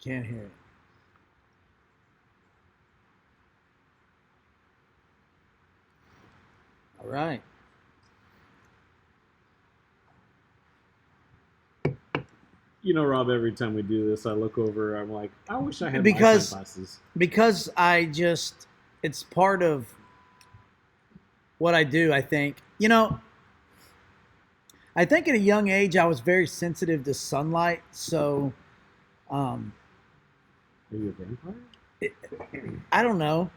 Can't hear it. All right. You know, Rob, every time we do this, I look over, I'm like, I wish I had my Because sunglasses. because it's part of what I do, I think. You know, I think at a young age I was very sensitive to sunlight, so Are you a vampire? I don't know.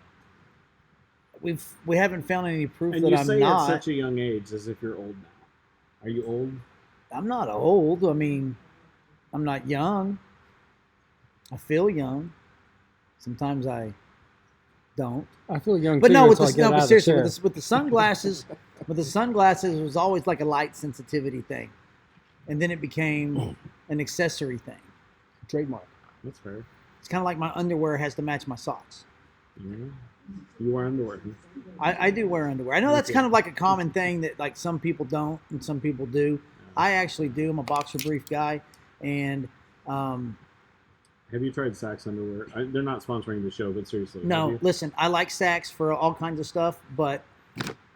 We haven't found any proof And that you I'm say not. at such a young age as if you're old now. Are you old? I'm not old. I mean, I'm not young. I feel young. Sometimes I don't. I feel young But too. no, with until I the get no, out but of the seriously, chair. with the sunglasses, it was always like a light sensitivity thing, and then it became an accessory thing. Trademark. That's fair. It's kind of like my underwear has to match my socks. Yeah. You wear underwear. I do wear underwear. I know that's kind of like a common thing that like some people don't and some people do. I actually do. I'm a boxer brief guy, and Have you tried Saks underwear? They're not sponsoring the show, but seriously. have no, you? listen, I like Saks for all kinds of stuff, but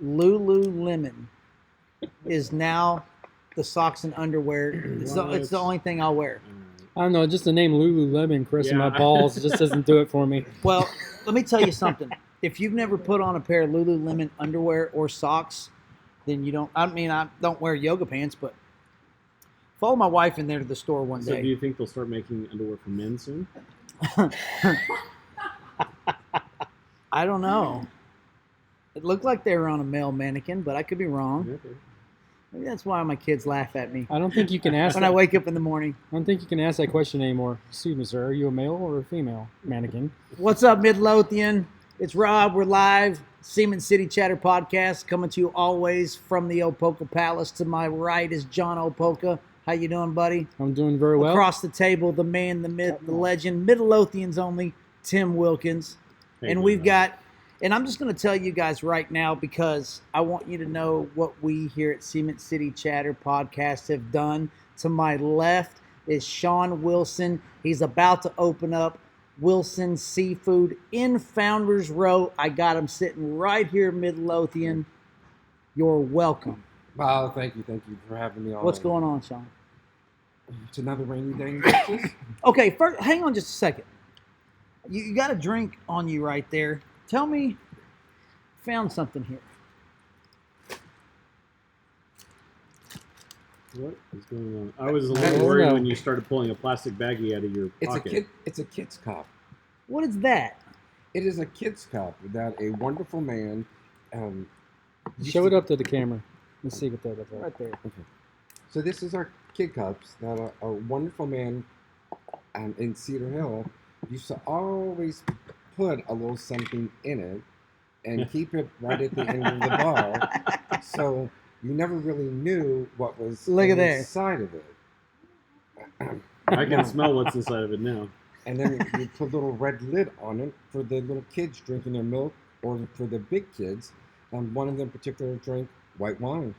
Lululemon is now the socks and underwear. It's the only thing I'll wear. I don't know. Just the name Lululemon caressing my Yeah. balls just doesn't do it for me. Well, let me tell you something. If you've never put on a pair of Lululemon underwear or socks, then you don't. I mean, I don't wear yoga pants, but follow my wife in there to the store one So day. do you think they'll start making underwear for men soon? I don't know. It looked like they were on a male mannequin, but I could be wrong. Okay. Maybe that's why my kids laugh at me I don't think you can ask when that. I wake up in the morning. I don't think you can ask that question anymore. Excuse me, sir. Are you a male or a female mannequin? What's up, Midlothian? It's Rob. We're live. Seaman City Chatter Podcast coming to you always from the Opoka Palace. To my right is John Opoka. How you doing, buddy? I'm doing very well. Across the table, the man, the myth, the legend, Midlothian's only, Tim Wilkins. Hey, And man. we've got, and I'm just going to tell you guys right now because I want you to know what we here at Cement City Chatter Podcast have done. To my left is Sean Wilson. He's about to open up Wilson Seafood in Founders Row. I got him sitting right here, Midlothian. You're welcome. Wow, thank you for having me on. What's going on, Sean? It's another rainy day in Texas. Okay, first, hang on just a second. You got a drink on you right there. Tell me, found something here. What is going on? I was a little worried when you started pulling a plastic baggie out of your pocket. It's a kid's cup. What is that? It is a kid's cup that a wonderful man. Show it up to the camera. Let's see what that looks like. Right there. Okay. So this is our kid cups that a wonderful man in Cedar Hill used to always put a little something in it and keep it right at the end of the bar. So you never really knew what was inside of it. I can smell what's inside of it now. And then you put a little red lid on it for the little kids drinking their milk, or for the big kids. One of them particular drink white wine.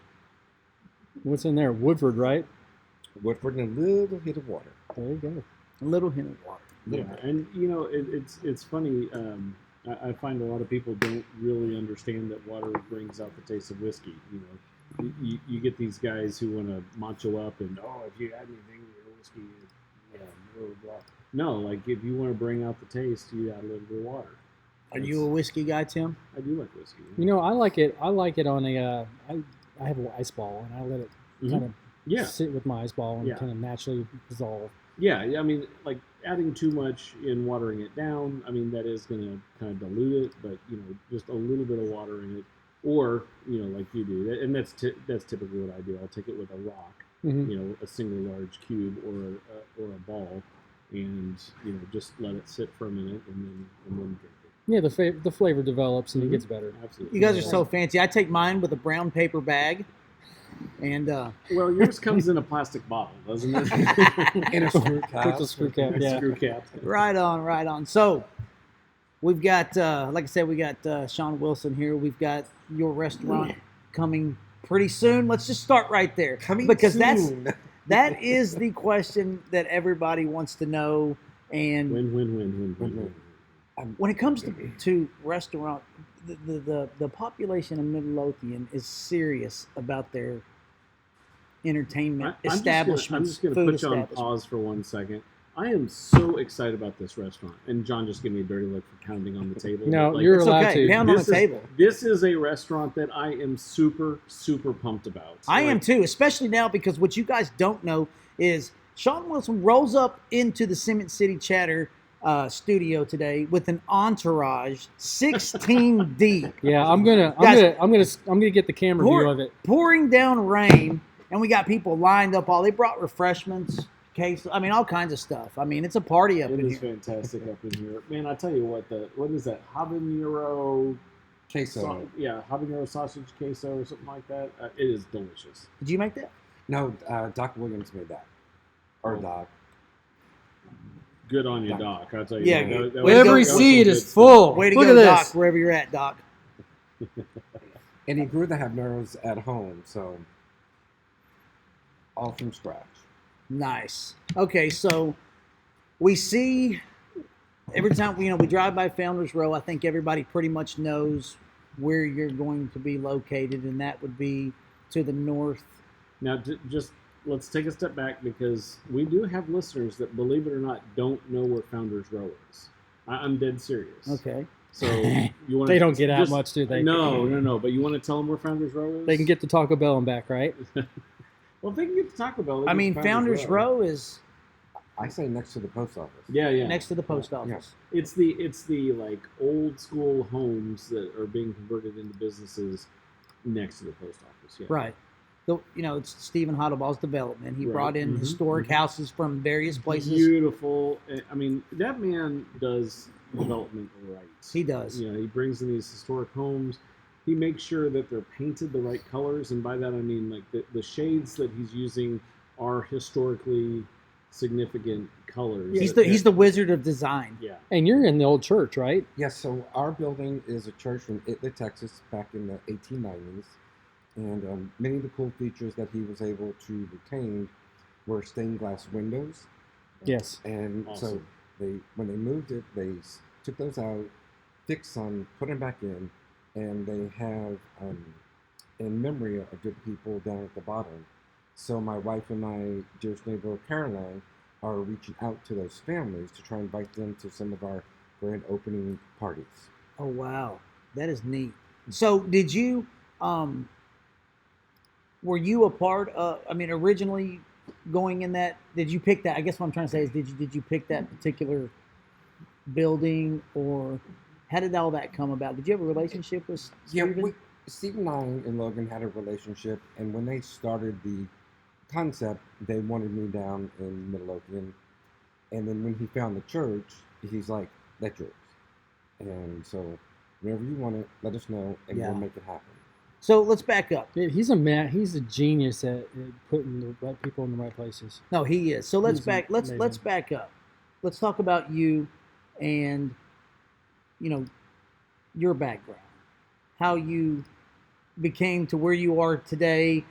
What's in there? Woodford, right? Woodford and a little hit of water. There you go. A little hint of water. Yeah, and you know it's funny. I find a lot of people don't really understand that water brings out the taste of whiskey. You know, you get these guys who want to macho up and if you add anything to your whiskey, blah blah blah. No, like if you want to bring out the taste, you add a little bit of water. Are you a whiskey guy, Tim? I do like whiskey. You know, I like it. I like it on a. I have an ice ball, and I let it kind of sit with my ice ball and kind of naturally dissolve. Yeah, I mean, like adding too much and watering it down. I mean, that is going to kind of dilute it, but you know, just a little bit of water in it, or you know, like you do, and that's typically what I do. I'll take it with a rock, you know, a single large cube or a ball, and you know, just let it sit for a minute and then drink it. Yeah, the flavor develops and it gets better. Absolutely. You guys are so fancy. I take mine with a brown paper bag, and well, yours comes in a plastic bottle, doesn't it? In a screw cap. With the screw cap, yeah. Screw cap. right on. So we've got, like I said, we got Sean Wilson here. We've got your restaurant coming pretty soon. Let's just start right there, Coming because soon. that is the question that everybody wants to know. And Win. when it comes to restaurant, the population of Midlothian is serious about their entertainment establishments. I'm just going to put you on pause for 1 second. I am so excited about this restaurant, and John just gave me a dirty look for pounding on the table. No, you're allowed to pound on the table. This is a restaurant that I am super pumped about. I am too, especially now because what you guys don't know is Sean Wilson rolls up into the Cement City Chatter studio today with an entourage, 16 deep. Yeah, I'm gonna get the camera view of it. Pouring down rain, and we got people lined up. They brought refreshments. Case, I mean, all kinds of stuff. I mean, it's a party up in here. It is fantastic up in here, man. I tell you what, what is that habanero queso? Habanero sausage queso or something like that. It is delicious. Did you make that? No, Doc Williams made that. Or Doc. Good on you, Doc. I'll tell you. Yeah, every seed is full. Way to Look go, at this. Doc, wherever you're at, Doc. And he grew the habaneros at home, so all from scratch. Nice. Okay, so we see every time we drive by Founders Row, I think everybody pretty much knows where you're going to be located, and that would be to the north. Now, just let's take a step back because we do have listeners that, believe it or not, don't know where Founders Row is. I'm dead serious. Okay. So you want? They don't get out much, do they? No. But you want to tell them where Founders Row is? They can get to Taco Bell and back, right? Well, if they can get to Taco Bell, I mean, Founders Row is. I say next to the post office. Yeah. Next to the post office. Yeah. It's the like old school homes that are being converted into businesses next to the post office. Yeah. Right. It's Stephen Hoddlebaug's development. He brought in historic houses from various places. Beautiful. I mean, that man does development right. He does. He brings in these historic homes. He makes sure that they're painted the right colors, and by that I mean like the shades that he's using are historically significant colors. He's the wizard of design. Yeah. And you're in the old church, right? Yes, so our building is a church from Italy, Texas, back in the 1890s. And many of the cool features that he was able to retain were stained glass windows. Yes. And awesome. So when they moved it, they took those out, fixed some, put them back in, and they have, in memory of good people down at the bottom. So my wife and my dearest neighbor, Caroline, are reaching out to those families to try and invite them to some of our grand opening parties. Oh, wow. That is neat. So did you, were you a part of, originally going in that, did you pick that, I guess what I'm trying to say is, did you pick that particular building, or how did all that come about? Did you have a relationship with Stephen? Yeah, Steve and I and Logan had a relationship, and when they started the concept, they wanted me down in Midlothian, and then when he found the church, he's like, that's yours. And so whenever you want it, let us know, and we'll make it happen. So let's back up. He's a genius at putting the right people in the right places. No, he is. So let's back up. Let's talk about you and your background, how you became to where you are today,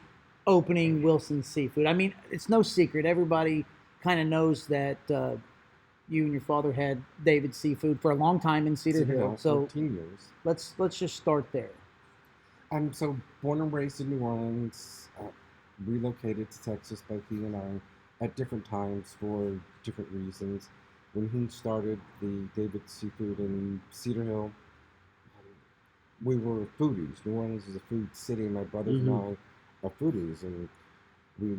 opening Wilson's Seafood. I mean, it's no secret. Everybody kind of knows that you and your father had David's Seafood for a long time in Cedar Hill. So 14 years. Let's just start there. I'm so born and raised in New Orleans, relocated to Texas, both he and I, at different times for different reasons. When he started the David Seafood in Cedar Hill, we were foodies. New Orleans is a food city. My brothers and I are foodies, and we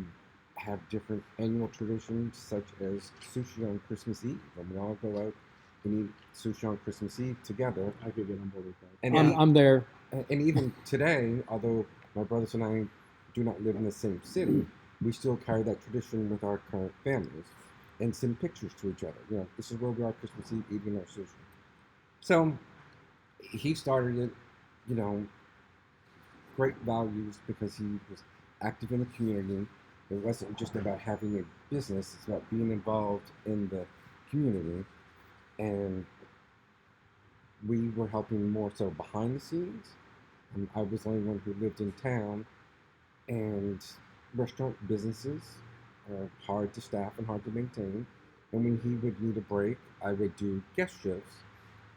have different annual traditions such as sushi on Christmas Eve, and we all go out and eat sushi on Christmas Eve together. I could get on board with that. And I'm there. And even today, although my brothers and I do not live in the same city, we still carry that tradition with our current families and send pictures to each other. This is where we are Christmas Eve eating our sushi. So he started it, great values because he was active in the community. It wasn't just about having a business, it's about being involved in the community. And we were helping more so behind the scenes. And I was the only one who lived in town. And restaurant businesses are hard to staff and hard to maintain. And when he would need a break, I would do guest shifts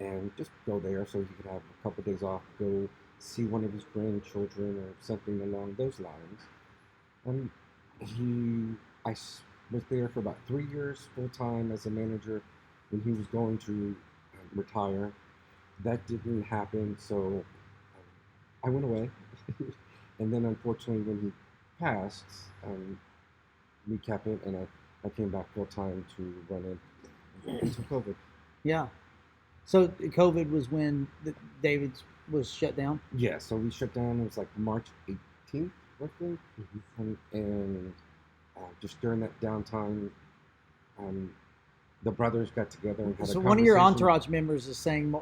and just go there so he could have a couple of days off, go see one of his grandchildren or something along those lines. And was there for about 3 years full time as a manager when he was going to retire. That didn't happen, so I went away. And then unfortunately, when he passed, we kept it, and I came back full time to run it until COVID. Yeah. So COVID was when David's was shut down? Yeah, so we shut down, it was like March 18th, roughly. And just during that downtime, the brothers got together and had a conversation. So one of your entourage members is saying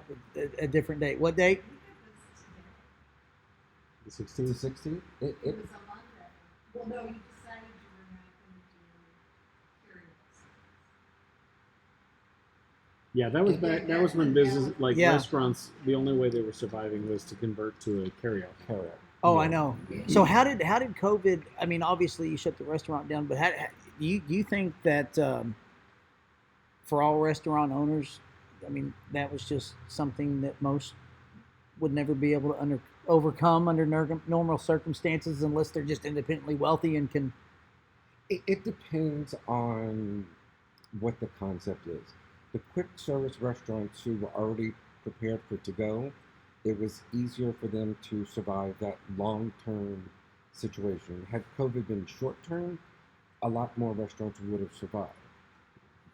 a different date. What date? The 16th. The 16th? It was a Monday. Well, no, you decided you were not going to do carry Yeah, that was back. That was when business, like Yeah. restaurants, the only way they were surviving was to convert to a carryout. Oh, I know. So how did COVID? I mean, obviously you shut the restaurant down, but do you think that for all restaurant owners, I mean, that was just something that most would never be able to overcome under normal circumstances unless they're just independently wealthy and can. It depends on what the concept is. The quick service restaurants who were already prepared for to-go, it was easier for them to survive that long-term situation. Had COVID been short-term, a lot more restaurants would have survived.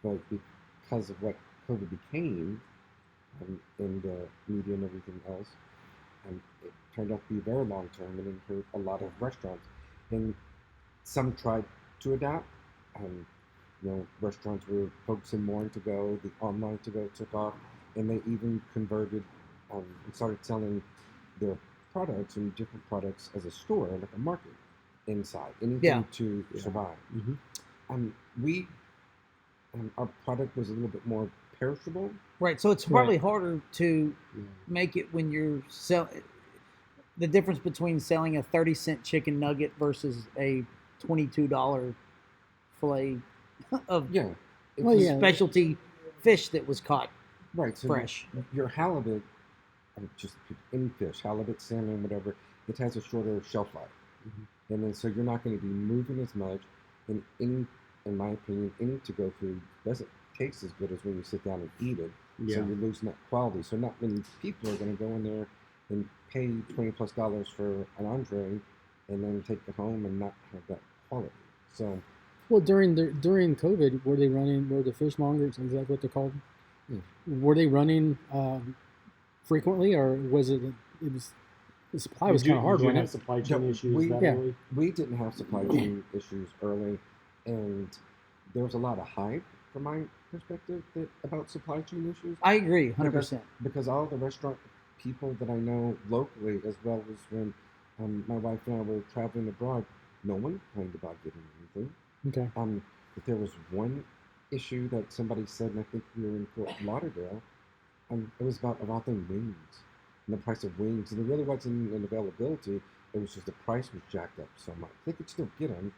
But because of what COVID became in the media and everything else, it turned out to be very long-term and it hurt a lot of restaurants. And some tried to adapt. Restaurants were focusing more on to-go. The online to-go took off, and they even converted and started selling their products and different products as a store, like a market inside, anything to survive. Our product was a little bit more perishable. Right, so it's probably harder to make it when you're selling. The difference between selling a 30-cent chicken nugget versus a $22 fillet of specialty fish that was caught fresh. So your halibut, just any fish, halibut, salmon, whatever, it has a shorter shelf life. And then so you're not going to be moving as much. And in my opinion, any to-go food doesn't taste as good as when you sit down and eat it. Yeah. So you're losing that quality. So not many people are going to go in there and pay $20+ for an entree and then take it home and not have that quality. So. Well, during COVID, were the fishmongers, is that what they're called? Yeah. Were they running frequently, or was the supply was kind of hard? Did you have supply chain issues early? We didn't have supply chain issues early, and there was a lot of hype from my perspective about supply chain issues. I agree, 100%. Because all the restaurant people that I know locally, as well as when my wife and I were traveling abroad, no one complained about getting anything. Okay. If there was one issue that somebody said, and I think we were in Fort Lauderdale, it was about thing wings and the price of wings, and it really wasn't an availability. It was just the price was jacked up so much. They could still get them,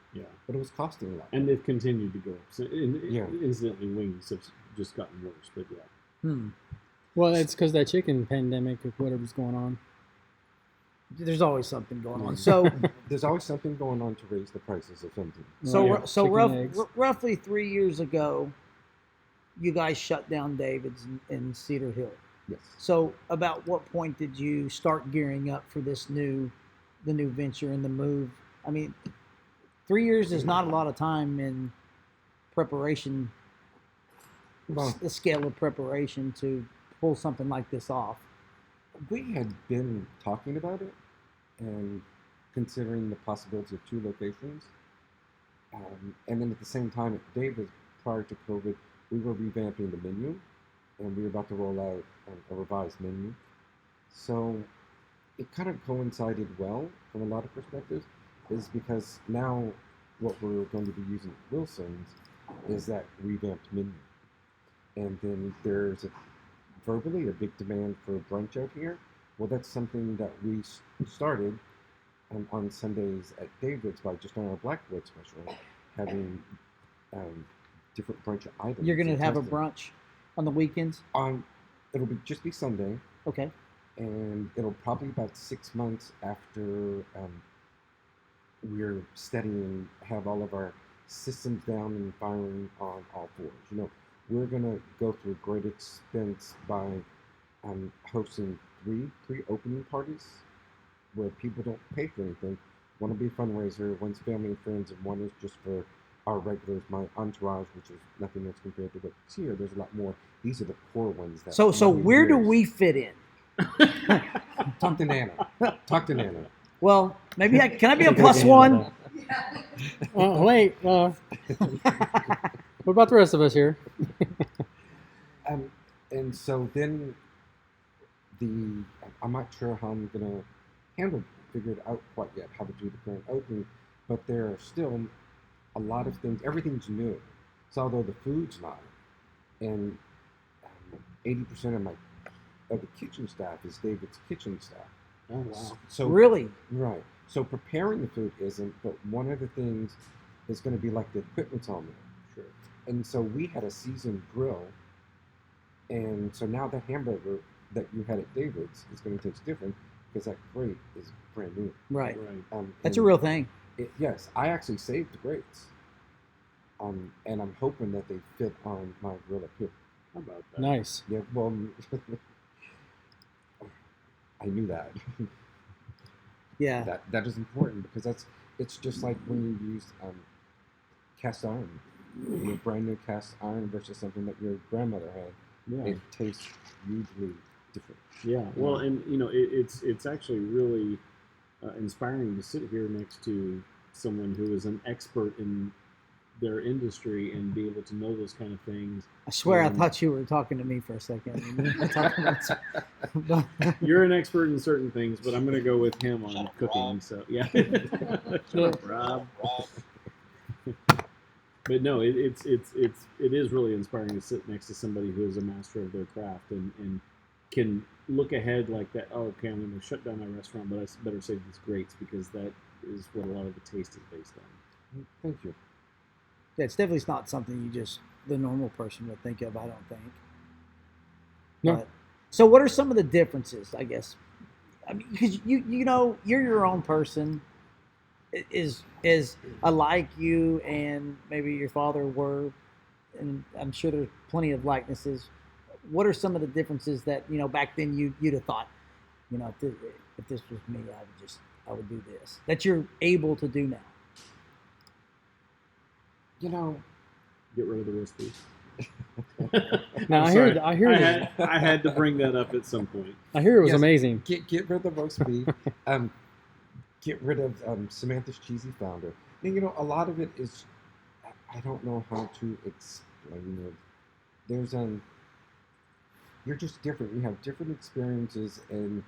but it was costing a lot. And they've continued to go up. So incidentally, wings have just gotten worse. But Well, it's because that chicken pandemic or whatever's going on. There's always something going on. So there's always something going on to raise the prices of something. So roughly 3 years ago, you guys shut down David's in Cedar Hill. Yes. So about what point did you start gearing up for the new venture and the move? I mean, 3 years is not a lot of time in preparation. The scale of preparation to pull something like this off. We had been talking about it and considering the possibility of 2 locations. And then at the same time, at David's, prior to COVID, we were revamping the menu, and we were about to roll out a revised menu. So it kind of coincided well from a lot of perspectives, is because now what we're going to be using at Wilson's is that revamped menu. And then there's verbally a big demand for brunch out here. Well, that's something that we started on Sundays at David's by just on our Blackwood special, having different brunch items. You're gonna and have a testing. brunch on the weekends? It'll just be Sunday, Okay. and it'll probably about 6 months after we're studying, have all of our systems down and firing on all fours. You know, we're gonna go through great expense by hosting 3 pre-opening parties where people don't pay for anything. One will be a fundraiser, one's family and friends, and one is just for our regulars, my entourage, which is nothing else compared to what's here. There's a lot more. These are the core ones. That So where do years. we fit in? Talk to Nana. Talk to Nana. Well, maybe can I be a Take plus advantage of one? Yeah. Oh, wait. What about the rest of us here? And so then I'm not sure how I'm gonna figure it out quite yet how to do the grand opening, but there are still a lot of things. Everything's new. So although the food's not, and 80% of the kitchen staff is David's kitchen staff. Oh wow. So Really? right. So preparing the food isn't, but one of the things is going to be like the equipment's on there. Sure. And so we had a seasoned grill, and so now the hamburger that you had at David's is going to taste different because that grate is brand new. Right. Right. That's a and real thing. yes, I actually saved the grates, and I'm hoping that they fit on my grill up here. How about that? Nice. Yeah, well, I knew that. Yeah. That is important because it's just like when you use cast iron, brand new cast iron versus something that your grandmother had. Yeah. It tastes hugely different. Yeah. Well, and it's actually really inspiring to sit here next to someone who is an expert in their industry and be able to know those kind of things. I swear I thought you were talking to me for a second. You're an expert in certain things, but I'm going to go with him on cooking. So yeah. Shut up, Rob. But no, it is really inspiring to sit next to somebody who is a master of their craft and can look ahead like that. Oh, okay, I'm going to shut down my restaurant, but I better save these grates because that is what a lot of the taste is based on. Thank you. Yeah, it's definitely not something the normal person would think of, I don't think. No. But, so what are some of the differences, I guess? I mean, because you're your own person, is alike you and maybe your father were, and I'm sure there's plenty of likenesses. What are some of the differences that, back then you'd have thought, if this was me, I would do this, that you're able to do now? Get rid of the roast beef. Now I had to bring that up at some point. I hear it was Yes. amazing. Get rid of the roast beef. Get rid of Samantha's cheesy flounder. And a lot of it is, I don't know how to explain it. There's you're just different. You have different experiences, and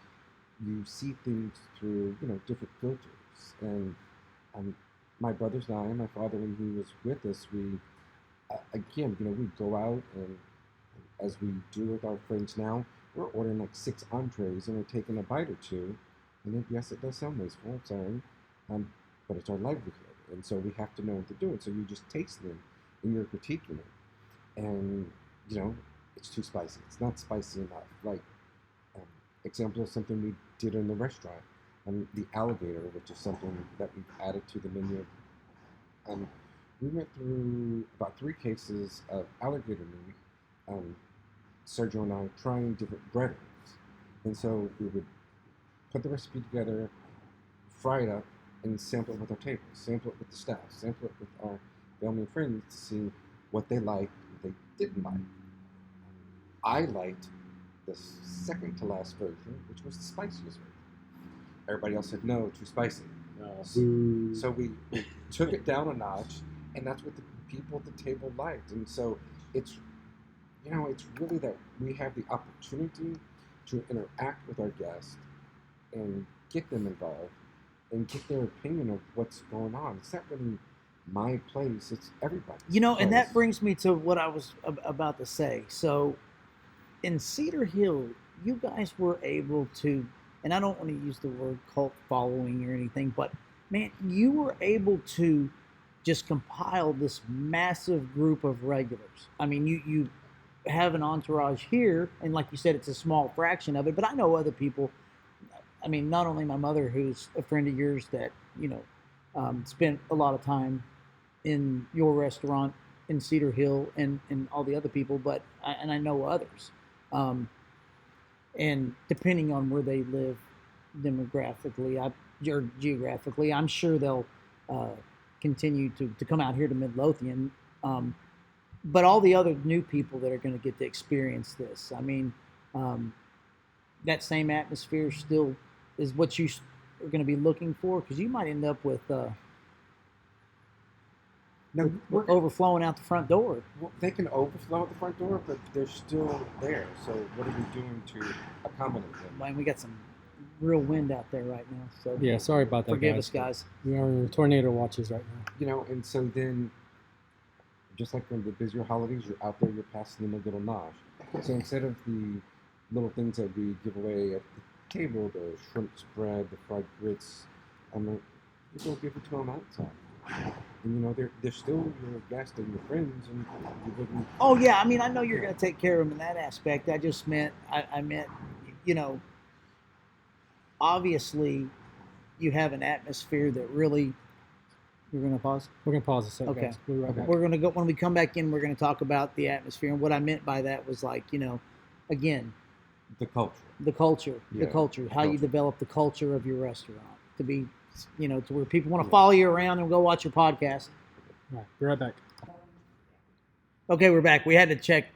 you see things through different filters. And my brothers and I, and my father, when he was with us, we again, we'd go out, and as we do with our friends now, we're ordering like 6 entrees, and we're taking a bite or two. And then, yes, it does sound wasteful, sorry, but it's our livelihood, and so we have to know what to do. And so you just taste them, and you're critiquing it, and it's too spicy. It's not spicy enough. Like example of something we did in the restaurant, the alligator, which is something that we've added to the menu. We went through about 3 cases of alligator meat. Sergio and I trying different breadings, and so we would put the recipe together, fry it up, and sample it with our table, sample it with the staff, sample it with our family and friends to see what they liked, what they didn't like. I liked the second to last version, which was the spiciest version. Everybody else said, no, too spicy. So we took it down a notch, and that's what the people at the table liked. And so it's really that we have the opportunity to interact with our guests and get them involved and get their opinion of what's going on. It's not really my place, it's everybody's place. And that brings me to what I was about to say. So in Cedar Hill, you guys were able to, and I don't want to use the word cult following or anything, but man, you were able to just compiled this massive group of regulars. I mean, you have an entourage here, and like you said, it's a small fraction of it. But I know other people. I mean, not only my mother, who's a friend of yours that spent a lot of time in your restaurant in Cedar Hill, and all the other people, but I know others. And depending on where they live demographically or geographically, I'm sure they'll continue to come out here to Midlothian. But all the other new people that are going to get to experience this, I mean, that same atmosphere still is what you are going to be looking for, because you might end up with overflowing out the front door. Well, they can overflow at the front door, but they're still there. So what are we doing to accommodate them? Man, we got some real wind out there right now. So yeah, sorry about that. Forgive us, guys. We are in tornado watches right now. And so then, just like on the busier holidays, you're out there, you're passing them a little nosh. So instead of the little things that we give away at the table, the shrimp spread, the fried grits, you go give it to them outside. And they're still your guests and your friends, and you wouldn't. Oh yeah, I mean, I know you're going to take care of them in that aspect. I just meant, I meant, obviously, you have an atmosphere that really. You're going to pause? We're going to pause a second. Okay. Guys. We'll be right back. We're going to go, when we come back in, we're going to talk about the atmosphere. And what I meant by that was like, again, The culture. the culture, how you Culture. develop the culture of your restaurant to be, to where people want to follow you around and go watch your podcast. All right, be right back. Okay, we're back. We had to check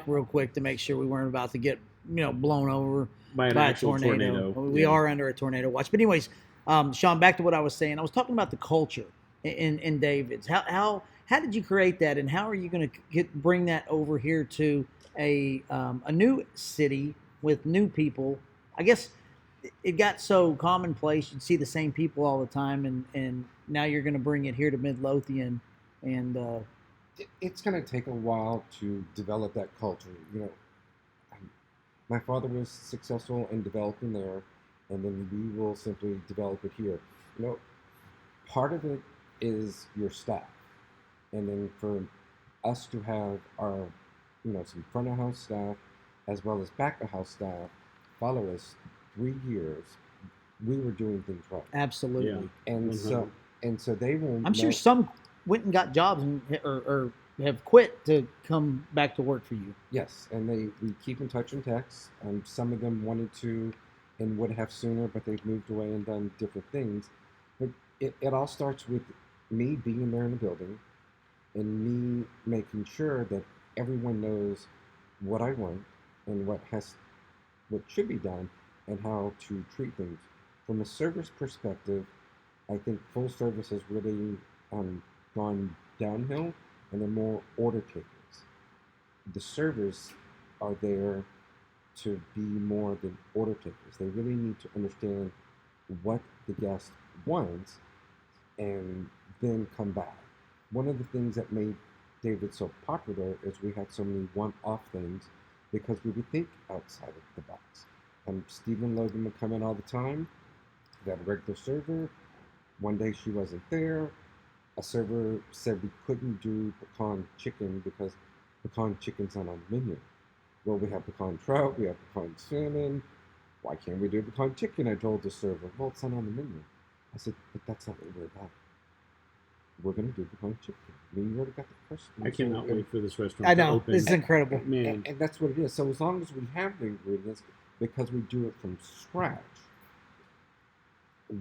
real quick to make sure we weren't about to get, blown over by an by a actual tornado. We are under a tornado watch. But anyways, Sean, back to what I was saying. I was talking about the culture in David's. How did you create that, and how are you going to bring that over here to a new city with new people? I guess it got so commonplace. You'd see the same people all the time, and now you're going to bring it here to Midlothian, and It's going to take a while to develop that culture. My father was successful in developing there, and then we will simply develop it here. Part of it is your staff, and then for us to have our, some front of house staff as well as back of house staff follow us 3 years, we were doing things right. absolutely. Yeah. And so they will. I'm sure some went and got jobs or have quit to come back to work for you. Yes, and we keep in touch in text. Some of them wanted to and would have sooner, but they've moved away and done different things. But it all starts with me being there in the building and me making sure that everyone knows what I want and what should be done and how to treat things. From a service perspective, I think full service has really gone downhill, and they're more order takers. The servers are there to be more than order takers. They really need to understand what the guest wants and then come back. One of the things that made David so popular is we had so many one-off things because we would think outside of the box. Stephen Logan would come in all the time. We had a regular server. One day she wasn't there. A server said we couldn't do pecan chicken because pecan chicken's not on the menu. Well, we have pecan trout, we have pecan salmon. Why can't we do pecan chicken? I told the server. Well, it's not on the menu. I said, but that's not what we're about. We're going to do pecan chicken. We already got the person. I cannot wait for this restaurant I to know, open. this is incredible. Man, And that's what it is. So as long as we have the ingredients, because we do it from scratch,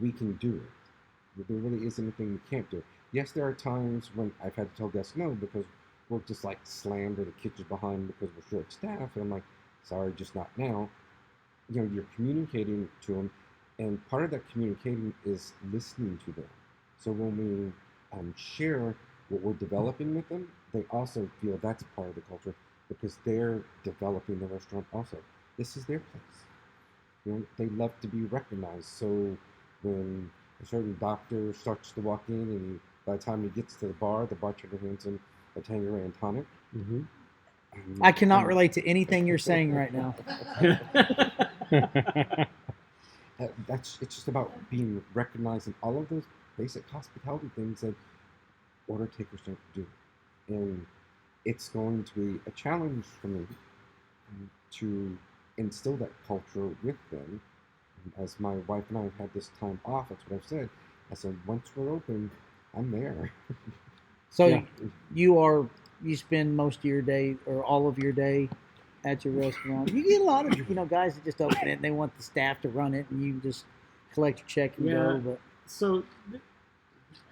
we can do it. There really isn't anything we can't do. Yes, there are times when I've had to tell guests no because we're just like slammed or the kitchen's behind because we're short staffed. And I'm like, sorry, just not now. You're communicating to them, and part of that communicating is listening to them. So when we share what we're developing with them, they also feel that's part of the culture because they're developing the restaurant also. This is their place. They love to be recognized. So when a certain doctor starts to walk in, and by the time he gets to the bartender hands him a Tanqueray and tonic. mm-hmm. I cannot relate to anything you're saying right now. It's just about being recognized in all of those basic hospitality things that order takers don't do. And it's going to be a challenge for me to instill that culture with them. As my wife and I have had this time off, that's what I've said. I said, once we're open, I'm there. So you spend most of your day or all of your day at your restaurant. You get a lot of guys that just open it and they want the staff to run it, and you just collect your check and go. But so,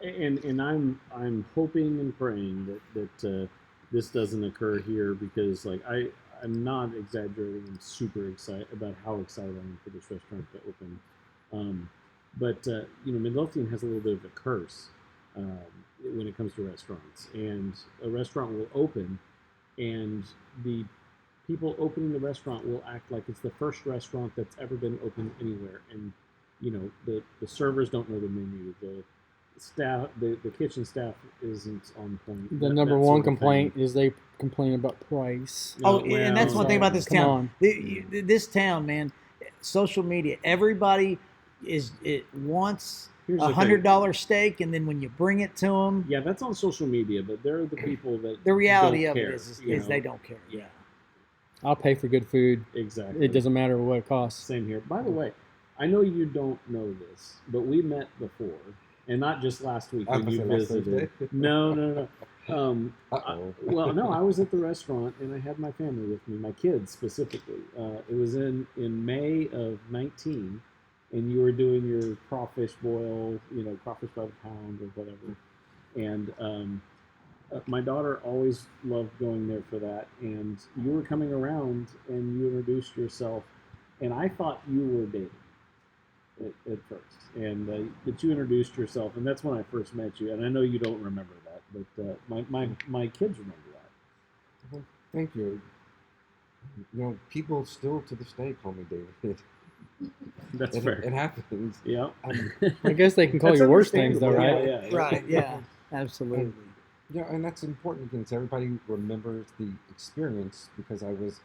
and I'm hoping and praying that this doesn't occur here, because like I'm not exaggerating. I'm super excited about how excited I am for this restaurant to open. But Midlothian has a little bit of a curse when it comes to restaurants. And a restaurant will open, and the people opening the restaurant will act like it's the first restaurant that's ever been opened anywhere. And the servers don't know the menu. The staff, the kitchen staff isn't on point. The number one complaint is they complain about price. And that's one thing about this town. This town, man, social media. Everybody wants $100 steak, and then when you bring it to them, that's on social media. But they're the people that the reality don't of care, it is they don't care. Yeah, I'll pay for good food. Exactly. It doesn't matter what it costs. Same here. By the way, I know you don't know this, but we met before. And not just last week when you visited. No. Well, no, I was at the restaurant and I had my family with me, my kids specifically. It was in May of 19, and you were doing your crawfish boil, crawfish by the pound or whatever. And my daughter always loved going there for that. And you were coming around and you introduced yourself, and I thought you were dating at first, and that you introduced yourself, and that's when I first met you. And I know you don't remember that, but my kids remember that. Well, thank you. People still to this day call me David. That's fair. It happens. Yeah. I guess they can call you worse things, though, right? Yeah. Right. Yeah. Absolutely. And that's important because everybody remembers the experience, because I was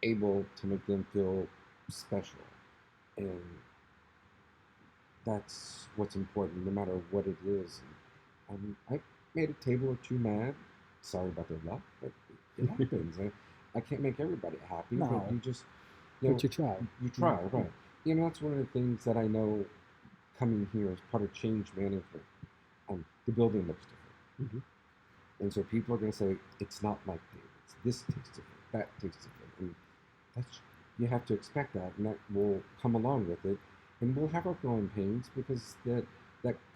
able to make them feel special. And that's what's important, no matter what it is. I made a table or two mad. Sorry about their luck, but it happens. I can't make everybody happy, but you just... But you try. You try, right. That's one of the things that I know coming here as part of change management. The building looks different. Mm-hmm. And so people are going to say, it's not like David's. This tastes different. That tastes different. And that's... You have to expect that, and that will come along with it. And we'll have our growing pains, because that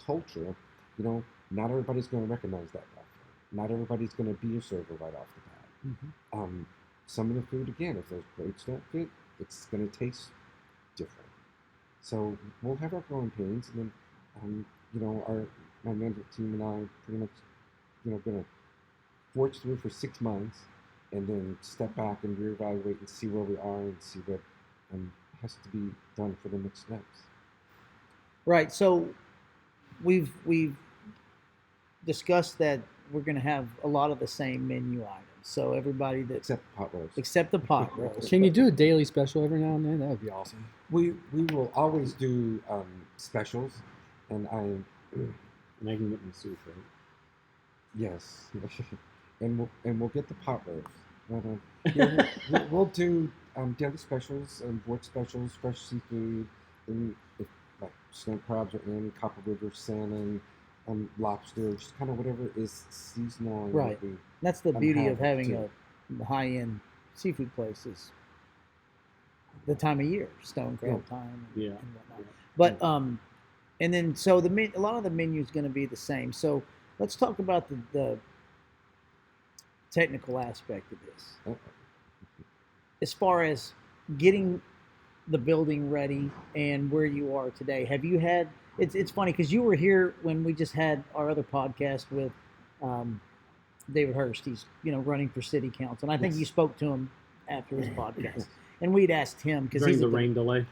culture, not everybody's going to recognize that platform. Not everybody's going to be a server right off the bat. Mm-hmm. Some of the food, again, if those plates don't fit, it's going to taste different. So we'll have our growing pains, and then, my management team and I pretty much, going to forge through for 6 months, and then step back and reevaluate and see where we are and see what has to be done for the next steps. Right. So we've discussed that we're going to have a lot of the same menu items. So everybody that except pot roast. Except the pot roast. Can you do a daily special every now and then? That would be awesome. We will always do specials, and I can get my soup, right? Yes. And we'll get the pot roast. We'll do daily specials, board specials, fresh seafood, and like snow crabs or any Copper River salmon, lobster, just kind of whatever is seasonal. Right. That's the beauty of having a high-end seafood place, is the time of year, stone crab time, and whatnot. But and then so a lot of the menu is going to be the same. So let's talk about the technical aspect of this. As far as getting the building ready and where you are today, have you had... It's funny because you were here when we just had our other podcast with David Hurst. He's running for city council, and I think you spoke to him after his podcast, and we'd asked him because during the rain delay.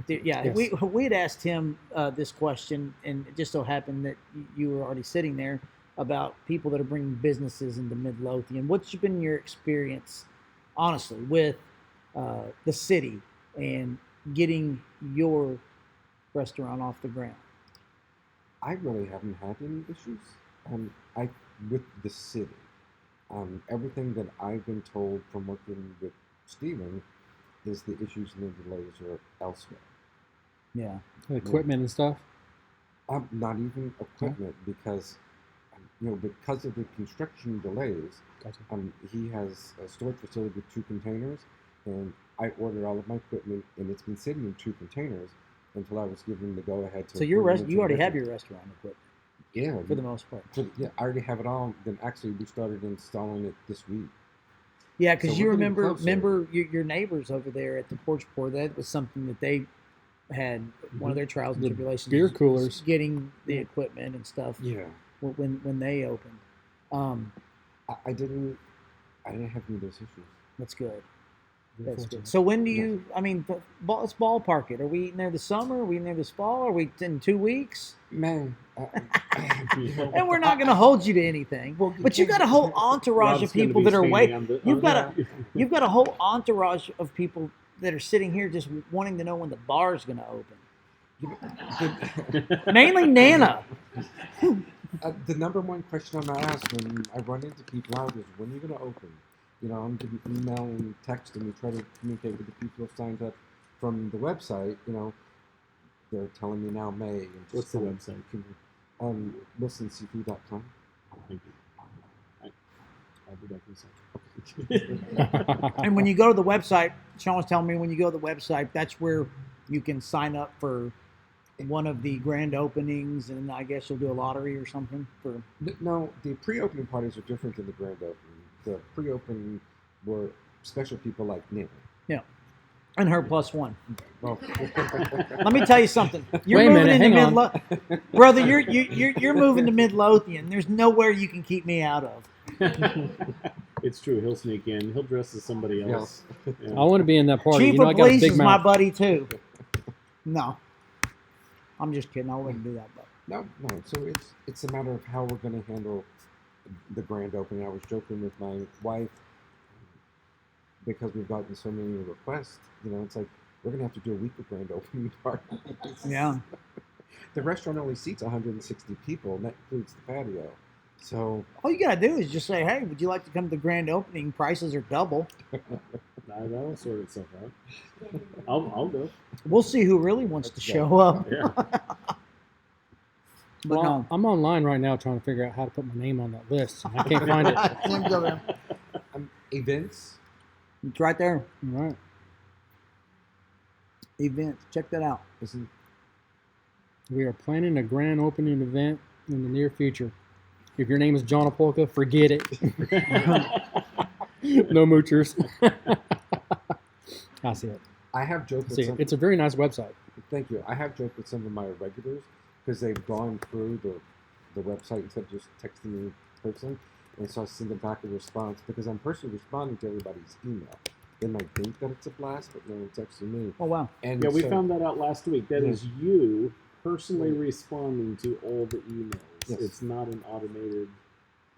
Yeah, yes. We'd asked him this question, and it just so happened that you were already sitting there, about people that are bringing businesses into Midlothian. What's been your experience, honestly, with the city and getting your restaurant off the ground? I really haven't had any issues. I with the city, everything that I've been told from working with Stephen is the issues and the delays are elsewhere. Yeah. Equipment and stuff. Not even equipment because, because of the construction delays. Gotcha. He has a storage facility with 2 containers, and I ordered all of my equipment, and it's been sitting in 2 containers until I was given the go ahead to. So you already have your restaurant equipment. Yeah, For the most part. Yeah, I already have it all. Then actually, we started installing it this week. Yeah, because So you we're getting remember your neighbors over there at the porch pour. That was something that they had one of their trials and The tribulations. beer was coolers. getting the equipment and stuff. Yeah, when they opened. I didn't have any of those issues. That's good. Very That's fortunate. good. So when do you? I mean, let's ballpark it. Are we eating there this summer? Are we eating there this fall? Are we in 2 weeks? Man, And we're not going to hold you to anything. But you've got a whole entourage of people that are waiting. You've got a whole entourage of people that are sitting here just wanting to know when the bar's going to open. Mainly Nana. The number one question I'm asked when I run into people out is, when are you going to open? I'm getting email and text, and we try to communicate with the people who have signed up from the website. They're telling me now May. And What's the website? WilsonCP.com. Thank you. I'll be back in a second. And when you go to the website, Sean was telling me when you go to the website, that's where you can sign up for one of the grand openings, and I guess you'll do a lottery or something for. No, the pre-opening parties are different than the grand opening. The pre-opening were special people like Nana. Yeah, and her +1. Well, Let me tell you something. You're Wait a moving minute, into hang brother. You're moving to Midlothian. There's nowhere you can keep me out of. It's true. He'll sneak in. He'll dress as somebody else. Yeah. I want to be in that party. Chief I of got a Police big is my mouth. buddy too. No, I'm just kidding. I wouldn't do that. But no. So it's a matter of how we're going to handle the grand opening. I was joking with my wife because we've gotten so many requests. It's like we're going to have to do a week of grand opening parties. yeah, The restaurant only seats 160 people, and that includes the patio. So all you gotta do is just say, "Hey, would you like to come to the grand opening? Prices are double." That'll sort itself out. I'll go. We'll see who really wants to show up. Yeah. But Well, no. I'm online right now trying to figure out how to put my name on that list. And I can't find it. All Let me go there. events. It's right there. right. Events. Check that out. Isn't We are planning a grand opening event in the near future. If your name is John Apolka, forget it. No moochers. I see it. I have joked See with it. some. It's a very nice website. Thank you. I have joked with some of my regulars because they've gone through the website instead of just texting me personally, and so I send them back a response because I'm personally responding to everybody's email. They might think that it's a blast, but no one's texting me. Oh wow. And Yeah, we so- found that out last week. That is you personally responding to all the emails. Yes. It's not an automated.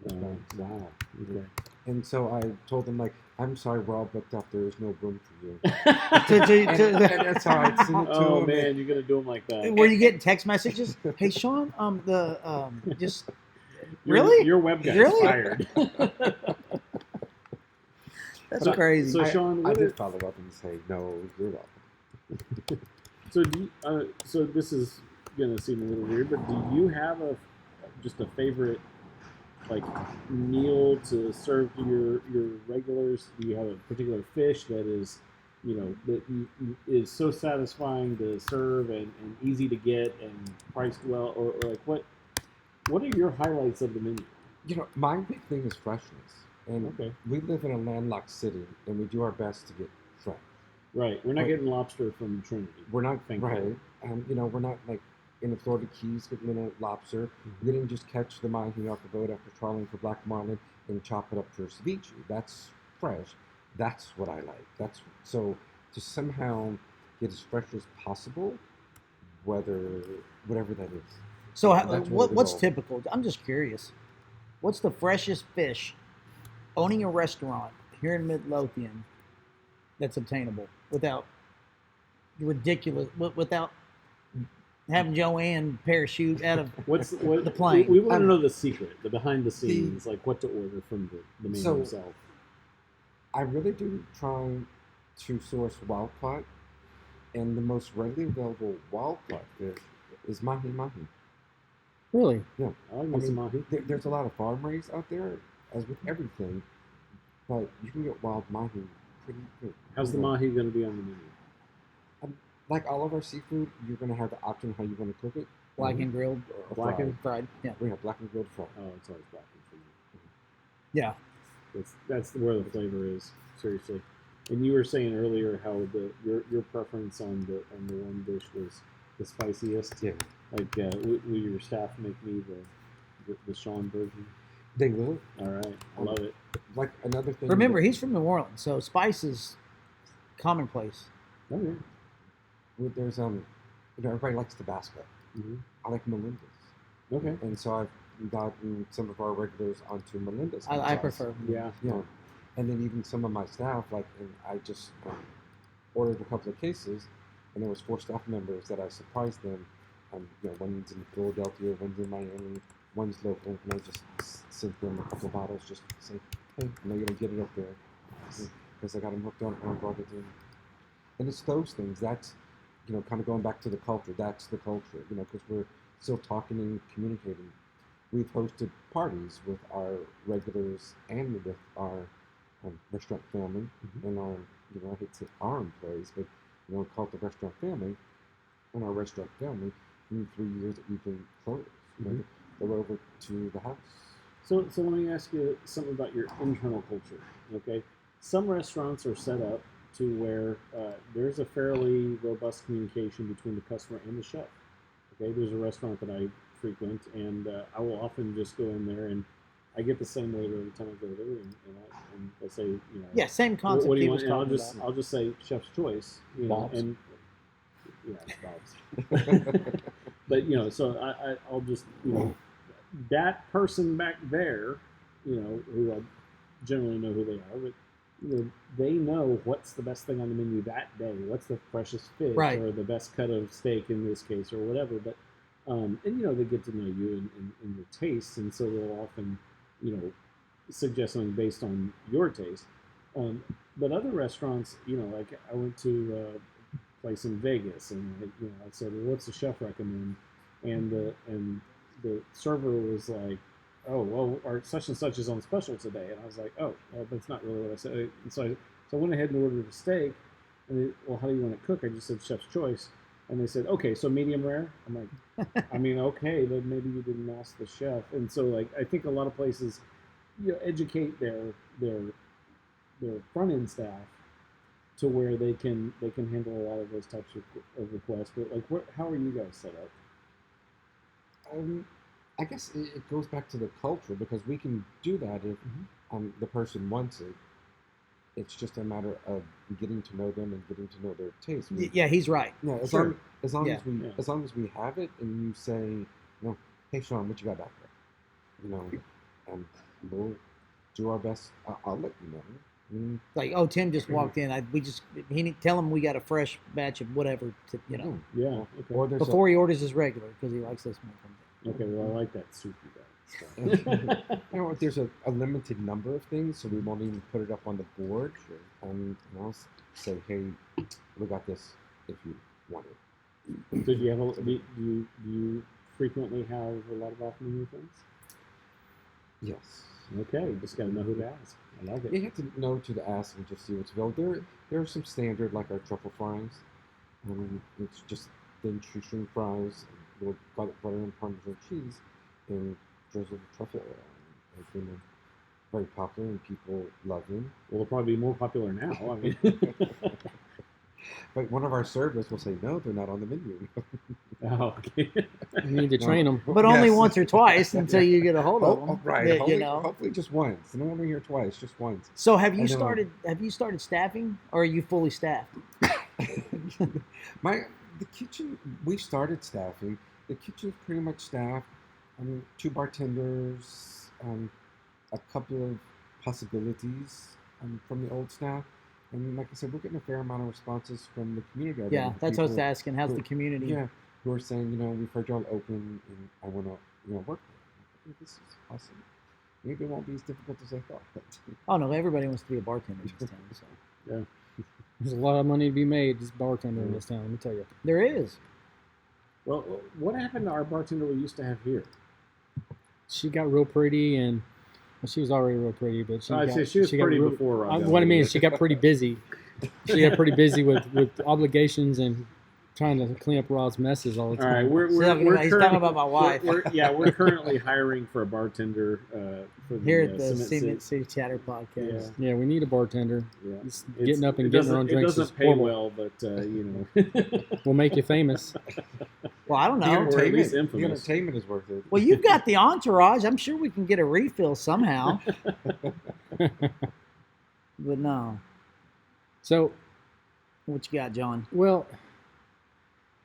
Response. Wow. Okay. And so I told them, like, I'm sorry, we're all booked up. There is no room for you. and that's how I sent it to Oh them. man, you're gonna do them like that. Were you getting text messages? Hey Sean, just Your- really? Your web guy's Really? fired. That's So- crazy. so Sean, I what did is- follow up and say, no, you're welcome. So so this is gonna seem a little weird, but do you have just a favorite like meal to serve to your regulars? Do you have a particular fish that is, that is so satisfying to serve and easy to get and priced well, or like what are your highlights of the menu? My big thing is freshness. And Okay. we live in a landlocked city, and we do our best to get fresh. Right, we're not Right. getting lobster from Trinity. We're not Thankfully. right. We're not like in the Florida Keys getting in a lobster. We didn't just catch the mahi off the boat after trawling for black marlin and chop it up for ceviche. That's fresh. That's what I like. That's so to somehow get as fresh as possible, whatever that is. So That's really the what's goal. typical? I'm just curious. What's the freshest fish owning a restaurant here in Midlothian that's obtainable without having Joanne parachute out of what the plane. We want to know the secret, the behind the scenes, like what to order from the man himself. I really do try to source wild caught, and the most readily available wild caught fish is mahi mahi. Really? Yeah. I like mahi. There's a lot of farm raised out there, as with everything, but you can get wild mahi pretty good. How's the mahi going to be on the menu? Like all of our seafood, you're going to have the option how you want to cook it. Black and grilled. Or Black and fried. Yeah. We have black and grilled fried. Oh, it's always black and fried. Yeah. That's where the flavor is, seriously. And you were saying earlier how your preference on the one dish was the spiciest. Yeah. Like, will your staff make me the Sean version? They will. All right, I love it. Like another thing. Remember, he's from New Orleans, so spice is commonplace. Oh yeah. There's everybody likes Tabasco. Mm-hmm. I like Melinda's. Okay. And so I've gotten some of our regulars onto Melinda's. I prefer. Yeah. Yeah. And then even some of my staff, and I just ordered a couple of cases, and there was 4 staff members that I surprised them. One's in Philadelphia, one's in Miami, one's local, and I just sent them a couple of bottles just to say, hey, I know you don't get it up there, because I got them hooked on and I brought it in. And it's those things. That's, kind of going back to the culture. That's the culture, because we're still talking and communicating. We've hosted parties with our regulars and with our restaurant family, and our, I hate to say our employees, but, call it the restaurant family, and our restaurant family, in 3 years that we've been closed. They're over to the house. So let me ask you something about your internal culture, okay? Some restaurants are set up to where there's a fairly robust communication between the customer and the chef, okay? There's a restaurant that I frequent, and I will often just go in there, and I get the same waiter every time I go there, and they'll say, Yeah, same concept. What do he you was want? And talking I'll just say chef's choice, Bob's. and Bob's. But so I'll just that person back there, who I generally know who they are, but they know what's the best thing on the menu that day, what's the freshest fish, Right. or the best cut of steak in this case, or whatever. But and they get to know you and your tastes, and so they'll often suggest something based on your taste. But other restaurants, like I went to a place in Vegas, and I said, well, what's the chef recommend? And the server was like, oh, well, our such and such is on special today. And I was like, oh, well, that's not really what I said. And so I went ahead and ordered a steak. And well, how do you want it cooked? I just said chef's choice. And they said, okay, so medium rare? I'm like, okay, then maybe you didn't ask the chef. And so, I think a lot of places, educate their front end staff to where they can handle a lot of those types of requests. But how are you guys set up? I guess it goes back to the culture, because we can do that if the person wants it. It's just a matter of getting to know them and getting to know their taste. Yeah, he's right. Yeah, as Sure. long as we have it, and you say, hey Sean, what you got back there? And we'll do our best. I'll let you know. Like, oh, Tim just walked in. Tell him we got a fresh batch of whatever. Yeah. Okay. Or before he orders his regular, because he likes this one. Okay. Well, I like that soup you got. There's a limited number of things, so we won't even put it up on the board. Sure. And I'll say, hey, we got this if you want it. So do you frequently have a lot of off-menu things? Yes. Okay, just got to know who to ask. I like it. You have to know to ask and just see what's available. There are some standard, like our truffle fries. It's just thin shoestring fries with butter and Parmesan cheese and drizzled truffle oil. It's been very popular, and people love them. Well, they'll probably be more popular now. I mean, but one of our servers will say, no, they're not on the menu. Oh, okay. You need to train them. But only once or twice until you get a hold of them. Right. Yeah, Hopefully just once. I don't want to hear twice, just once. So have you started staffing, or are you fully staffed? The kitchen, we started staffing. The kitchen's pretty much staffed. 2 bartenders, a couple of possibilities from the old staff. And like I said, we're getting a fair amount of responses from the community. Yeah, that's what I was asking. How's the community? Yeah, who are saying, we've heard y'all open, and I want to, work there. I think this is awesome. Maybe it won't be as difficult as I thought. Oh no, everybody wants to be a bartender in this town. So. Yeah. There's a lot of money to be made as bartender in this town. Let me tell you. There is. Well, what happened to our bartender we used to have here? She got real pretty, and she was already real pretty, but she was pretty before Rob. What I mean is she got pretty busy. She got pretty busy with obligations and trying to clean up Rod's messes all the time. All right, we're he's talking about my wife. We're currently hiring for a bartender for here at the Cement City Chatter podcast. Yeah, we need a bartender. Yeah, getting up and getting her own drinks. It doesn't pay well, but we'll make you famous. Well, I don't know. Or at least infamous. The entertainment is worth it. Well, you've got the entourage. I'm sure we can get a refill somehow. But no. So, what you got, John? Well,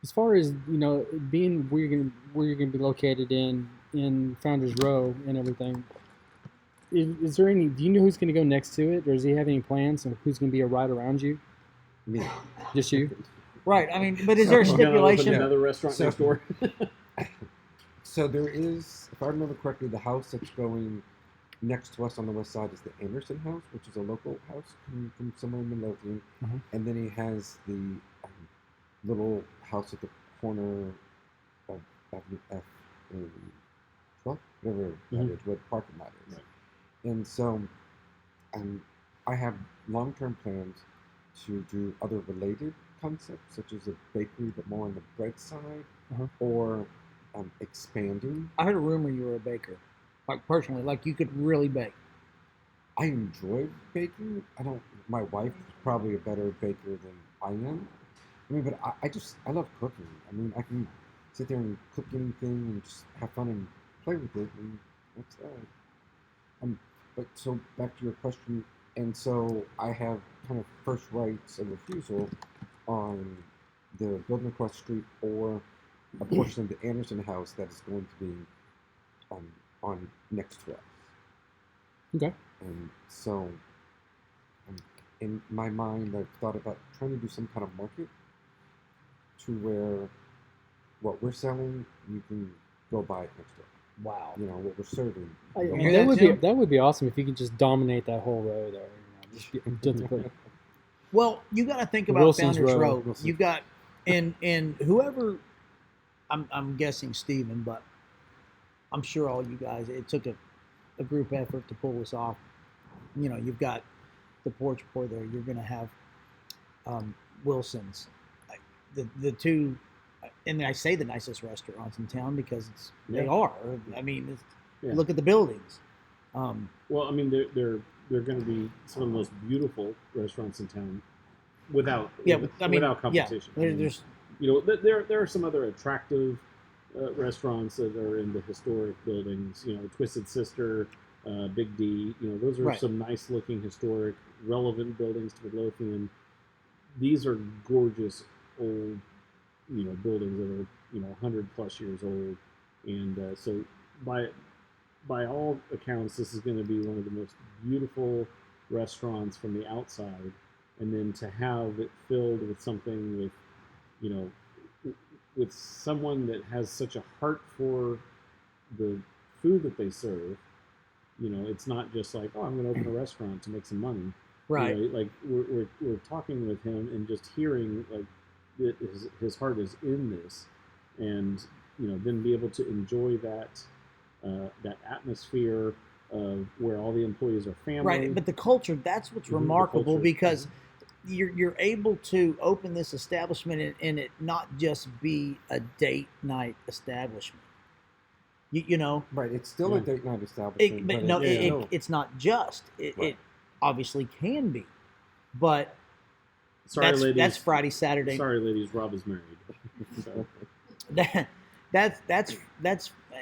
as far as being where you're gonna be located in Founders Row and everything, is there any? Do you know who's gonna go next to it, or does he have any plans of who's gonna be right around you? Me. Just you? Right. I mean, but is there a stipulation? Another restaurant next door. So there is, if I remember correctly, the house that's going next to us on the west side is the Anderson House, which is a local house from somewhere in Midlothian. Uh-huh. And then he has the little house at the corner of Avenue F and 12th, whatever that is, where the parking lot is. Right. And so I have long-term plans to do other related concepts, such as a bakery, but more on the bread side, or expanding. I heard a rumor you were a baker. Like personally, like you could really bake. I enjoy baking. My wife is probably a better baker than I am. I mean, but I love cooking. I mean, I can sit there and cook anything and just have fun and play with it, and that's that. But so back to your question, and so I have kind of first rights of refusal on the building across the street or a portion of the Anderson house that is going to be on next to us. Okay. And so, in my mind, I've thought about trying to do some kind of market to where what we're selling, you can go buy it next door. Wow. What we're serving. That would be awesome if you could just dominate that whole row there. Well, you got to think about Wilson's Founders Row. Row. You got and whoever, I'm guessing Steven, but I'm sure all you guys, it took a group effort to pull this off. You've got the porch pour there. You're going to have Wilson's, the two, and I say the nicest restaurants in town because they are. I mean, look at the buildings. Well, I mean, they're going to be some of the most beautiful restaurants in town without competition. Yeah, there are some other attractive restaurants that are in the historic buildings. Twisted Sister, Big D. Those are some nice looking historic, relevant buildings to Midlothian. These are gorgeous old, buildings that are 100 plus years old, and so by all accounts, this is going to be one of the most beautiful restaurants from the outside, and then to have it filled with something with someone that has such a heart for the food that they serve. It's not just like, I'm going to open a restaurant to make some money. Right. Like we're talking with him and just hearing like his heart is in this, and then be able to enjoy that atmosphere of where all the employees are family. Right, but the culture, that's what's remarkable, because you're able to open this establishment and it not just be a date night establishment. Right, it's still a date night establishment. It's not just. It obviously can be, but that's Friday, Saturday. Sorry, ladies, Rob is married. So. That's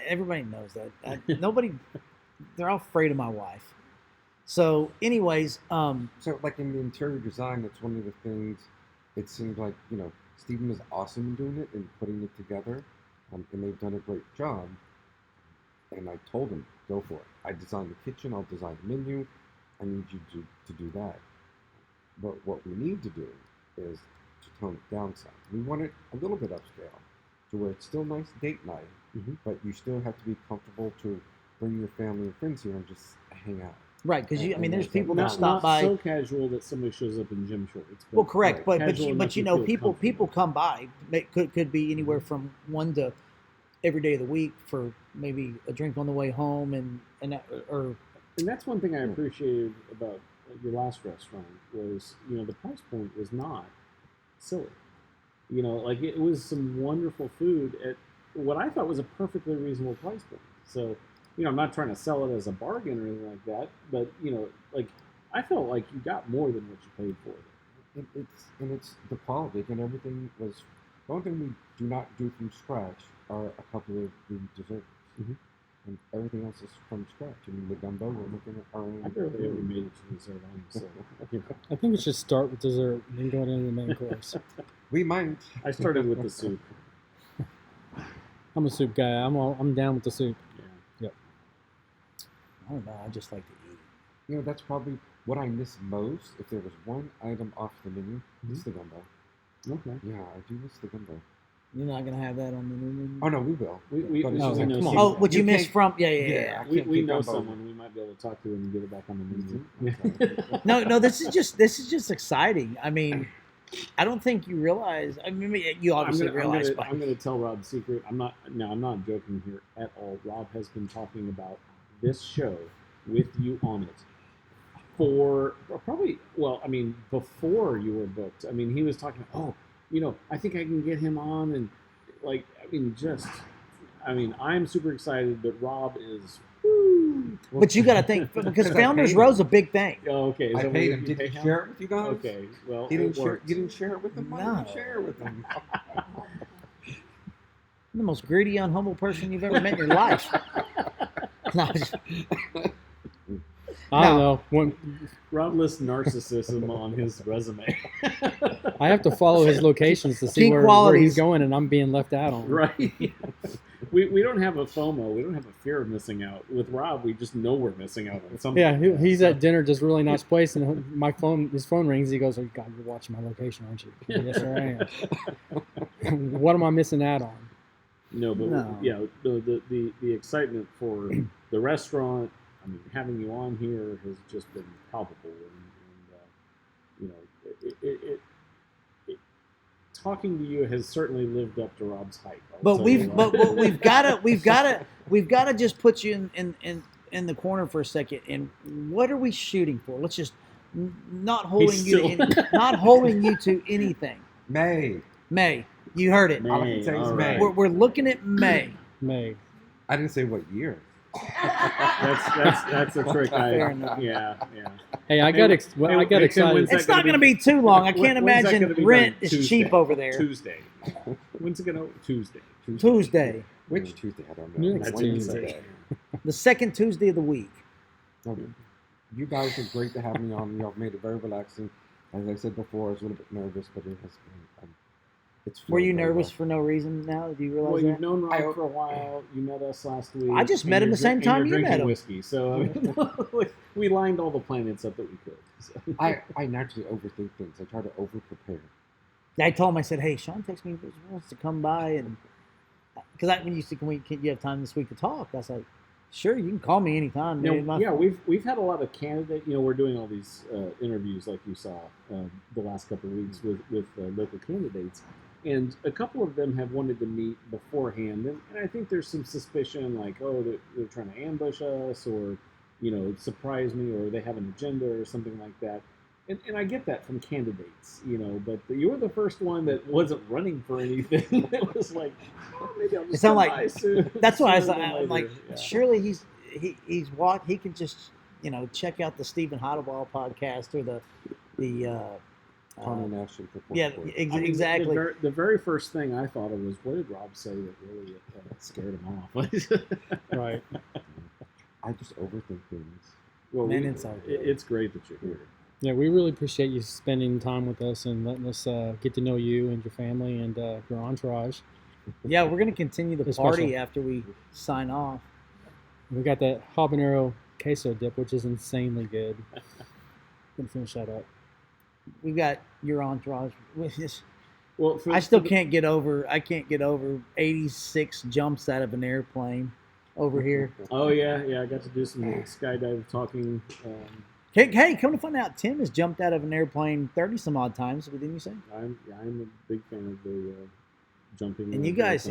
everybody knows that. Nobody, they're all afraid of my wife. So, anyways, so like in the interior design, that's one of the things. It seems like Stephen is awesome in doing it and putting it together, and they've done a great job. And I told him, go for it. I designed the kitchen. I'll design the menu. I need you to do that. But what we need to do is to tone it down some. We want it a little bit upscale, to where it's still nice date night, but you still have to be comfortable to bring your family and friends here and just hang out. Right, because there's people that Not, stop not by. so casual that somebody shows up in gym shorts. Well, correct, right, but casual enough you feel people comfortable. come by. It could be anywhere from one to every day of the week for maybe a drink on the way home, and that's one thing I appreciated about your last restaurant was the price point was not silly. Like it was some wonderful food at what I thought was a perfectly reasonable price point. So I'm not trying to sell it as a bargain or anything like that, but like I felt like you got more than what you paid for it. It's the quality and everything was. The only thing we do not do from scratch are a couple of the desserts, and everything else is from scratch. I mean, the gumbo we're making our own. I barely ever made it to dessert on, so I think we should start with dessert and then go into the main course. We might. I started with the soup. I'm a soup guy. I'm down with the soup. Yeah. Yep. I don't know. I just like to eat. That's probably what I miss most. If there was one item off the menu, it's the gumbo. Okay. Yeah, I do miss the gumbo. You're not gonna have that on the new menu. Oh no, we will. We But it's no, just come like- on. Oh, what you You missed can't- from? Yeah. I can't We keep know gumbo. someone we might be able to talk to and get it back on the menu. Mhm. No. This is just exciting. I mean, I don't think you realize. I mean, you obviously realize. I'm gonna tell Rob a secret. I'm not joking here at all. Rob has been talking about this show with you on it for probably before you were booked. I mean, he was talking. Oh, I think I can get him on, and I'm super excited, but Rob is. Woo. But you got to think because I Founders paid Row's a big thing. Oh, okay. Is I that paid what him. you Did pay he him? share it with you guys? Okay. Well, He didn't it worked. You didn't share it with him. Why didn't No. you share it with him? The most greedy, unhumble person you've ever met in your life. No, I'm just- I don't know. Rob lists narcissism on his resume. I have to follow his locations to see Key where qualities. he's going, and I'm being left out on. Right. We don't have a FOMO. We don't have a fear of missing out. With Rob, we just know we're missing out on something. Yeah, he's at dinner, just really nice place, and his phone rings. He goes, "Oh God, you're watching my location, aren't you?" Yes, sir, I am. What am I missing out on? No, but No. yeah, the excitement for the restaurant. I mean, having you on here has just been palpable, and talking to you has certainly lived up to Rob's hype. but we've got to just put you in the corner for a second. And what are we shooting for? Let's just not holding not holding you to anything. May. May, you heard it. All I can say is all May. right. We're looking at May. May. I didn't say what year. That's a trick. Fair enough. Yeah. Hey, I got excited. when's that It's not gonna going to be- be too long. I can't When's that imagine gonna be rent done? is Tuesday. cheap over there. Tuesday. When's it gonna? Tuesday. Tuesday, Which Tuesday? I don't know. Next Wednesday. the second Tuesday of the week. Okay. You guys are great to have me on. Y'all made it very relaxing. As I said before, I was a little bit nervous, but it has been. It's Were you flowed very nervous well. for no reason now? Do you realize Well, that? you've known Rob for a while. You met us last week. I just and met him you're the same and time you're you met drinking him. Whiskey, so I mean, we lined all the planets up that we could. So. I naturally overthink things. I try to over prepare. I told him, I said, hey, Sean texted me, he wants to come by. And because when you said, can you have time this week to talk? I was like, sure, you can call me anytime. Now, Man. My- yeah, we've had a lot of candidate. We're doing all these interviews, like you saw the last couple of weeks with local candidates, and a couple of them have wanted to meet beforehand, and I think there's some suspicion, like, oh, they're trying to ambush us, or surprise me, or they have an agenda or something like that. And I get that from candidates, but you're the first one that wasn't running for anything. It was like, oh, maybe I'll just It sounded come like- by soon. That's why sooner than I'm like, later. Yeah. surely he's walked. He can just check out the Stephen Heidelball podcast or the Conor Nash and Purple yeah Report. I mean, exactly. The very first thing I thought of was, what did Rob say that really scared him off? Right. I just overthink things. Well, Man, it's all good. it's great that you're here. Yeah, we really appreciate you spending time with us and letting us get to know you and your family and your entourage. Yeah, we're gonna continue the It's party special. after we sign off. We got that habanero queso dip, which is insanely good. Gonna finish that up. We got your entourage. We just- Well, I still can't get over. I can't get over 86 jumps out of an airplane over here. Oh yeah. I got to do some skydive talking. Hey, come to find out, Tim has jumped out of an airplane 30 some odd times. Didn't you say? I'm a big fan of the jumping. And you guys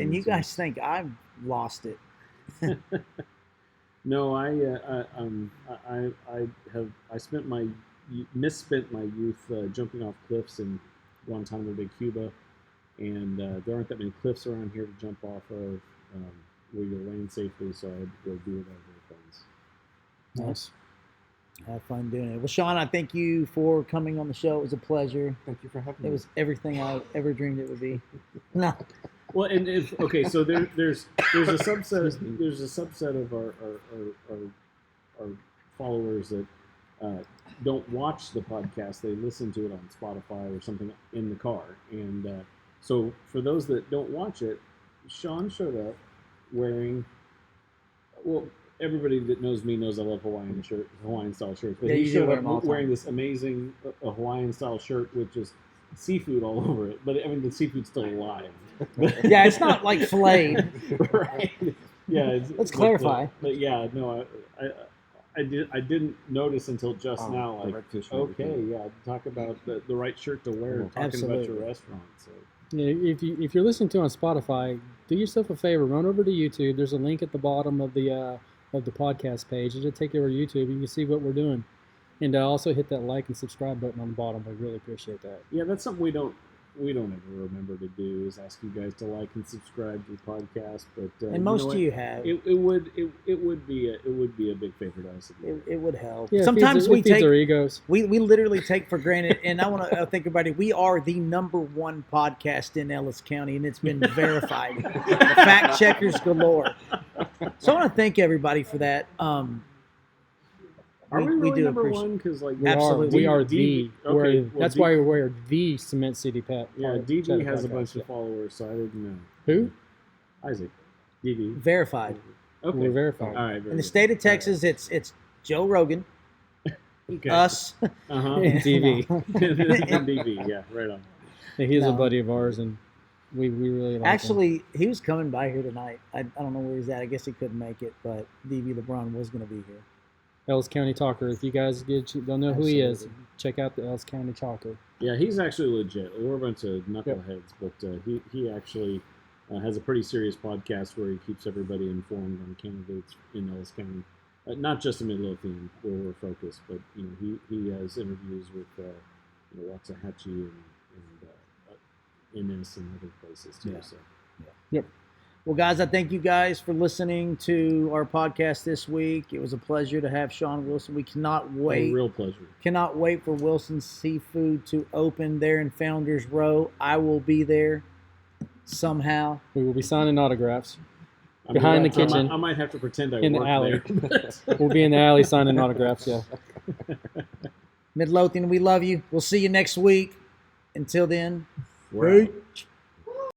think I've lost it. No, I misspent my youth jumping off cliffs in Guantanamo Bay, Cuba, and there aren't that many cliffs around here to jump off of where you'll land safely. So I had to go do it over airplanes. Nice. Have fun doing it. Well, Sean, I thank you for coming on the show. It was a pleasure. Thank you for having me. It was everything I ever dreamed it would be. No. Well, and okay, so there's a subset of our followers that don't watch the podcast; they listen to it on Spotify or something in the car. And so, for those that don't watch it, Sean showed up wearing. Well, everybody that knows me knows I love Hawaiian style shirts. But Yeah, he you showed wear them all up the wearing time. this amazing Hawaiian style shirt with just seafood all over it. But I mean, the seafood's still alive. Yeah, it's not like filleted. Right. Yeah. Let's clarify. But yeah, no, I didn't notice until just now. the Like, red fish and okay, everything. yeah, talk about the right shirt to wear. Talking Absolutely. about your restaurant. So Yeah, if you're listening to it on Spotify, do yourself a favor, run over to YouTube. There's a link at the bottom of the podcast page. It'll take you over to YouTube. You can see what we're doing, and also hit that like and subscribe button on the bottom. We really appreciate that. yeah, that's something we don't ever remember to do is ask you guys to like and subscribe to the podcast. But And most of you have. it would be a big favor to us. If you It would help. Yeah, Sometimes it we feeds take our egos. we literally take for granted, and I want to think about it. We are the #1 podcast in Ellis County, and it's been verified. Fact checkers galore. So I want to thank everybody for that. Are we really do number appreciate- one? Because like Absolutely. We are DB the. we're- okay, well, that's why we're the Cement City Pet. Yeah, Cheddar DB has a Podcast, bunch yeah. of followers, so I didn't know. Who? Isaac. DB. Verified. Okay. We're verified. All right. In the state of Texas, it's Joe Rogan, okay. us, Uh-huh. And DB. And DB, yeah, right on. Yeah, he's a No. buddy of ours, and we really like him. Actually, he was coming by here tonight. I don't know where he's at. I guess he couldn't make it, but DB LeBron was going to be here. Ellis County Talker. If you guys don't know who he is, Absolutely. check out the Ellis County Talker. Yeah, he's actually legit. We're a bunch of knuckleheads, but he actually has a pretty serious podcast where he keeps everybody informed on candidates in Ellis County. Not just in Midlothian, where we're focused, but he has interviews with Waxahachie and Innis and other places too. Yeah. So Well, guys, I thank you guys for listening to our podcast this week. It was a pleasure to have Sean Wilson. We cannot wait. a real pleasure. Cannot wait for Wilson's Seafood to open there in Founders Row. I will be there somehow. We will be signing autographs. I Behind the I might- kitchen. I might have to pretend I In the work alley. there. We'll be in the alley signing autographs. Yeah. Midlothian, we love you. We'll see you next week. Until then, We're out. preach.